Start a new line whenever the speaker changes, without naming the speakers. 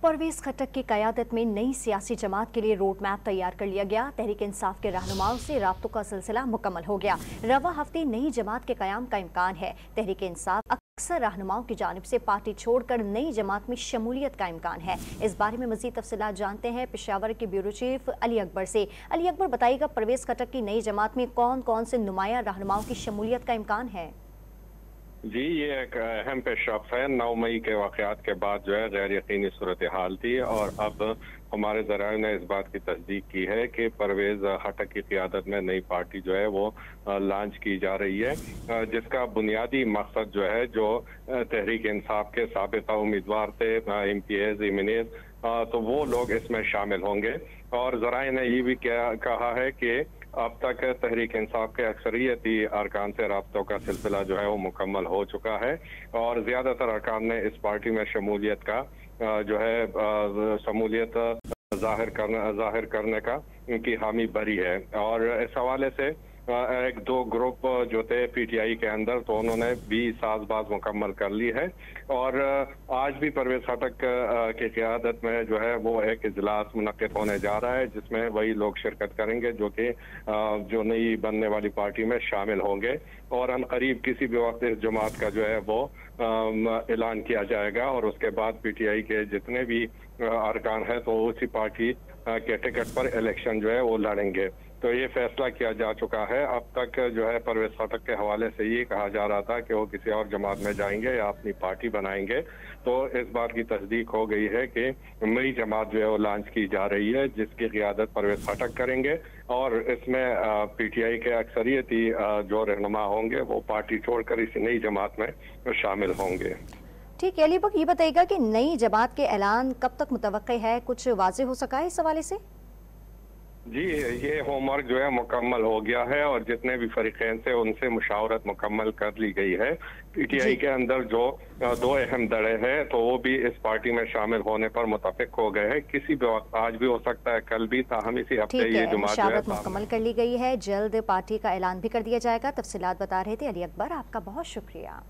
परवेज खट्टक की क़यादत में नई सियासी जमात के लिए रोड मैप तैयार कर लिया गया। तहरीक इंसाफ के रहनुमाओं से राब्तों का सिलसिला मुकम्मल हो गया। रवा हफ्ते नई जमात के क़याम का इम्कान है। तहरीक इंसाफ अक्सर रहनुमाओं की जानिब से पार्टी छोड़कर नई जमात में शमूलियत का इम्कान है। इस बारे में मज़ीद तफसीलात जानते हैं पेशावर के ब्यूरो चीफ अली अकबर से। अली अकबर, बताइएगा परवेज खट्टक की नई जमात में कौन कौन से नुमाया रहनुमाओं की शमूलियत का इम्कान है?
जी, ये एक अहम पेशरफ्त है। 9 मई के वाक़यात के बाद जो है गैर यकीनी सूरत हाल थी और अब हमारे ज़राए ने इस बात की तस्दीक की है कि परवेज खट्टक की क़यादत में नई पार्टी जो है वो लॉन्च की जा रही है, जिसका बुनियादी मकसद जो है जो तहरीक इंसाफ के साबिता उम्मीदवार थे MPs, इमनेज, तो वो लोग इसमें शामिल होंगे। और ज़राए ने ये भी कहा है कि अब तक तहरीक इंसाफ के अक्सरियती अरकान से राब्तों का सिलसिला जो है वो मुकम्मल हो चुका है और ज़्यादातर अरकान ने इस पार्टी में शमूलियत का जो है शमूलियत जाहिर करने का उनकी हामी भरी है। और इस हवाले से एक दो ग्रुप जो थे PTI के अंदर, तो उन्होंने भी साजबाज मुकम्मल कर ली है और आज भी परवेज खट्टक की क़यादत में जो है वो एक इजलास मुनक्किद होने जा रहा है, जिसमें वही लोग शिरकत करेंगे जो कि जो नई बनने वाली पार्टी में शामिल होंगे और अनकरीब किसी भी वक्त इस जमात का जो है वो ऐलान किया जाएगा और उसके बाद PTI के जितने भी अरकान हैं तो उसी पार्टी के टिकट पर इलेक्शन जो है वो लड़ेंगे। तो ये फैसला किया जा चुका है। अब तक जो है परवेज खट्टक के हवाले से ये कहा जा रहा था कि वो किसी और जमात में जाएंगे या अपनी पार्टी बनाएंगे, तो इस बात की तस्दीक हो गई है कि नई जमात जो है वो लॉन्च की जा रही है, जिसकी क़यादत परवेज खट्टक करेंगे और इसमें PTI के अक्सरियती जो रहनुमा होंगे वो पार्टी छोड़कर इसी नई जमात में शामिल होंगे।
ठीक है, अली अकबर, ये बताइएगा कि नई जमात के ऐलान कब तक मुतवक्किल है? कुछ वाज़ेह हो सका है इस हवाले से?
जी, ये होमवर्क जो है मुकम्मल हो गया है और जितने भी फरीक़ैन थे उनसे मुशावरत मुकम्मल कर ली गई है। PTI के अंदर जो दो अहम धड़े हैं तो वो भी इस पार्टी में शामिल होने पर मुतफ़िक हो गए हैं। किसी भी वक्त, आज भी हो सकता है, कल भी, ताहम इसी हफ्ते ये जमात जो है
मुकम्मल कर ली गई है। जल्द पार्टी का ऐलान भी कर दिया जाएगा। तफसीलात बता रहे थे अली अकबर, आपका बहुत शुक्रिया।